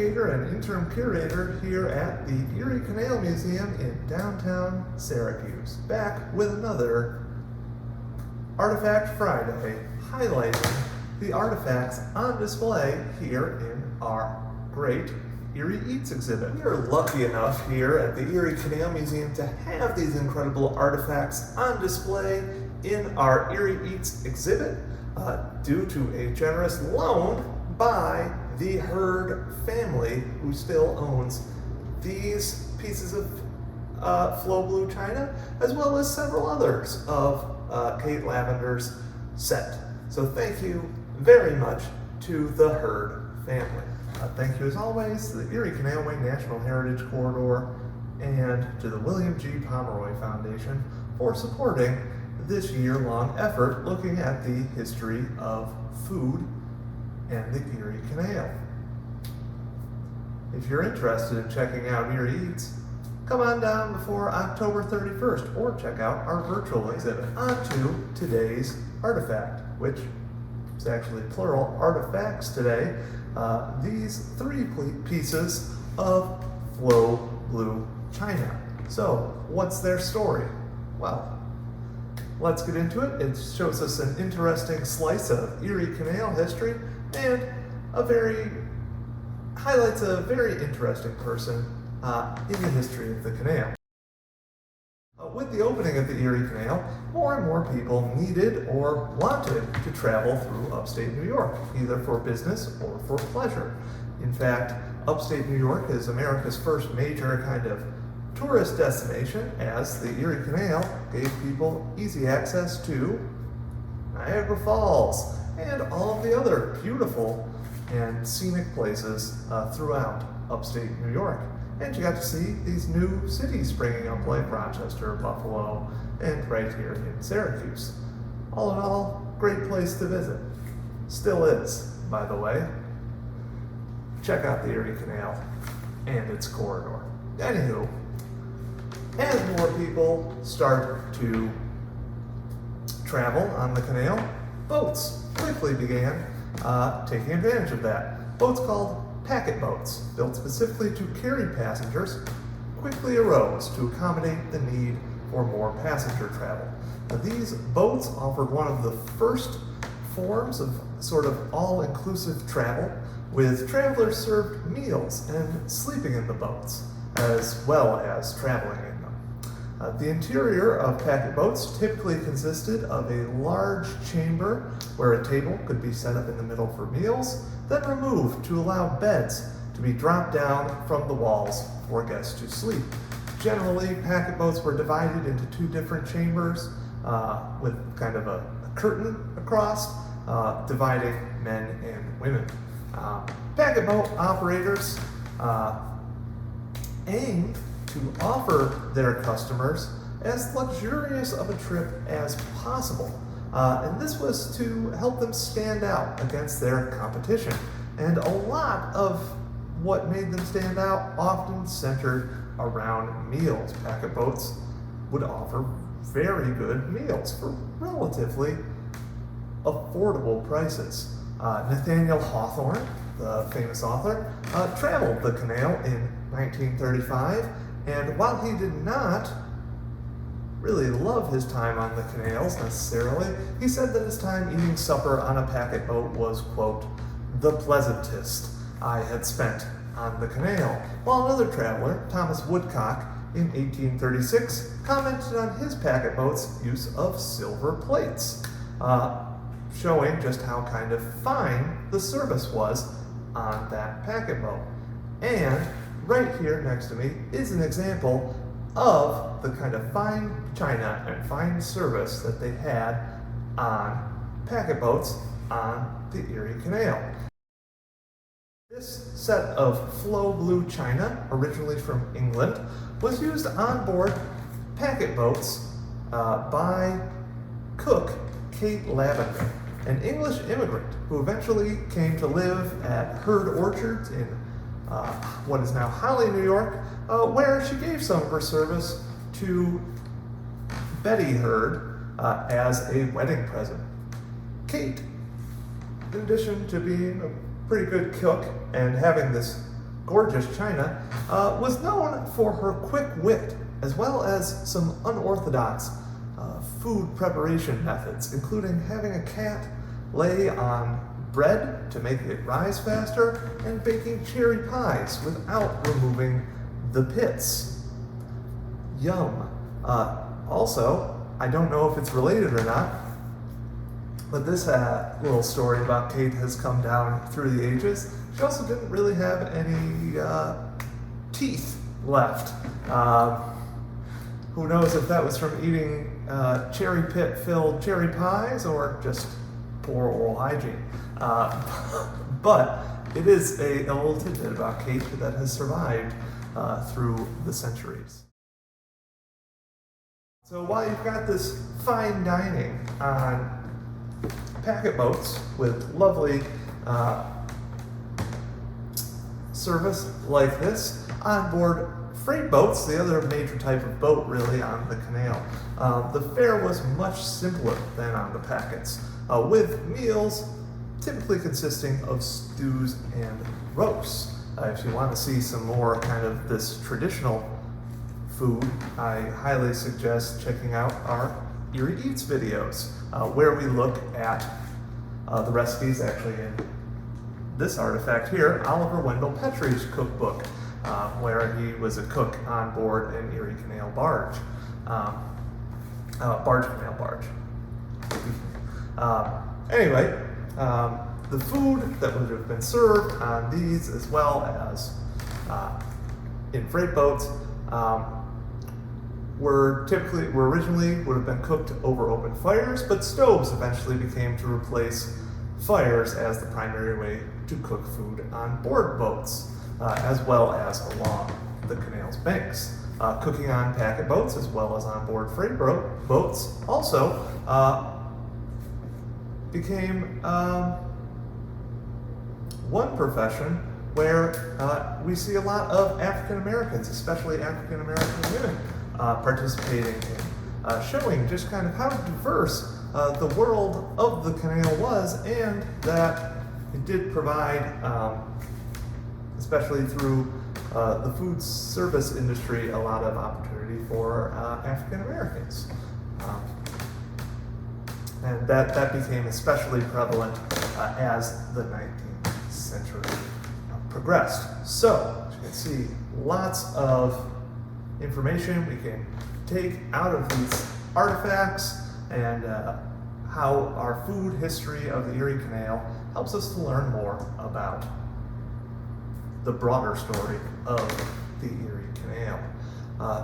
educator and interim curator here at the Erie Canal Museum in downtown Syracuse, back with another Artifact Friday, highlighting the artifacts on display here in our great Erie Eats exhibit. We are lucky enough here at the Erie Canal Museum to have these incredible artifacts on display in our Erie Eats exhibit due to a generous loan by the Hurd family, who still owns these pieces of Flow Blue China, as well as several others of Kate Lavender's set. So thank you very much to the Hurd family. Thank you as always to the Erie Canalway National Heritage Corridor and to the William G. Pomeroy Foundation for supporting this year-long effort looking at the history of food and the Erie Canal. If you're interested in checking out Erie Eats, come on down before October 31st or check out our virtual exhibit. On to today's artifact, which is actually plural artifacts today. These three pieces of Flow Blue China. So, what's their story? Well, let's get into it. It shows us an interesting slice of Erie Canal history and highlights a very interesting person in the history of the canal. With the opening of the Erie Canal, more and more people needed or wanted to travel through upstate New York, either for business or for pleasure. In fact, upstate New York is America's first major kind of tourist destination, as the Erie Canal gave people easy access to Niagara Falls and all of the other beautiful and scenic places throughout upstate New York. And you got to see these new cities springing up like Rochester, Buffalo, and right here in Syracuse. All in all, great place to visit. Still is, by the way. Check out the Erie Canal and its corridor. Anywho, as more people start to travel on the canal, boats quickly began taking advantage of that. Boats called packet boats, built specifically to carry passengers, quickly arose to accommodate the need for more passenger travel. Now, these boats offered one of the first forms of sort of all-inclusive travel, with travelers served meals and sleeping in the boats, as well as traveling in them. The interior of packet boats typically consisted of a large chamber where a table could be set up in the middle for meals, then removed to allow beds to be dropped down from the walls for guests to sleep. Generally, packet boats were divided into two different chambers with kind of a curtain across, dividing men and women. Packet boat operators aimed to offer their customers as luxurious of a trip as possible. And this was to help them stand out against their competition. And a lot of what made them stand out often centered around meals. Packet boats would offer very good meals for relatively affordable prices. Nathaniel Hawthorne, the famous author, traveled the canal in 1935, and while he did not really love his time on the canals necessarily, he said that his time eating supper on a packet boat was, quote, the pleasantest I had spent on the canal. While another traveler, Thomas Woodcock, in 1836, commented on his packet boat's use of silver plates, showing just how kind of fine the service was on that packet boat. And right here next to me is an example of the kind of fine china and fine service that they had on packet boats on the Erie Canal. This set of Flow Blue China, originally from England, was used on board packet boats by cook Kate Lavender, an English immigrant who eventually came to live at Hurd Orchards in what is now Holly, New York, where she gave some of her service to Betty Hurd as a wedding present. Kate, in addition to being a pretty good cook and having this gorgeous china, was known for her quick wit, as well as some unorthodox food preparation methods, including having a cat lay on bread to make it rise faster, and baking cherry pies without removing the pits. Yum. Also, I don't know if it's related or not, but this little story about Kate has come down through the ages. She also didn't really have any teeth left. Who knows if that was from eating cherry pit filled cherry pies or just poor oral hygiene. But it is a little tidbit about Kate that has survived through the centuries. So while you've got this fine dining on packet boats with lovely service like this, on board freight boats, the other major type of boat really on the canal, the fare was much simpler than on the packets, with meals typically consisting of stews and roasts. If you want to see some more kind of this traditional food, I highly suggest checking out our Erie Eats videos, where we look at the recipes actually in this artifact here, Oliver Wendell Petrie's cookbook, where he was a cook on board an Erie Canal barge. Canal barge. Anyway, the food that would have been served on these, as well as in freight boats, were originally would have been cooked over open fires, but stoves eventually became to replace fires as the primary way to cook food on board boats, as well as along the canal's banks. Cooking on packet boats as well as on board freight boats also became one profession where we see a lot of African Americans, especially African American women, participating in, showing just kind of how diverse the world of the canal was, and that it did provide, especially through the food service industry, a lot of opportunity for African Americans. And that became especially prevalent as the 19th century progressed. So, as you can see, lots of information we can take out of these artifacts, and how our food history of the Erie Canal helps us to learn more about the broader story of the Erie Canal.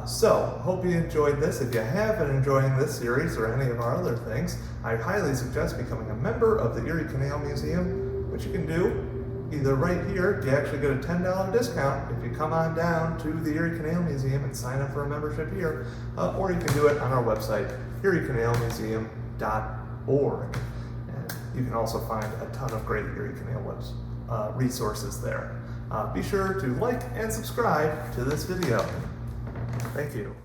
So, hope you enjoyed this. If you have been enjoying this series or any of our other things, I highly suggest becoming a member of the Erie Canal Museum, which you can do either right here. You actually get a $10 discount if you come on down to the Erie Canal Museum and sign up for a membership here, or you can do it on our website, eriecanalmuseum.org. And you can also find a ton of great Erie Canal resources there. Be sure to like and subscribe to this video. Thank you.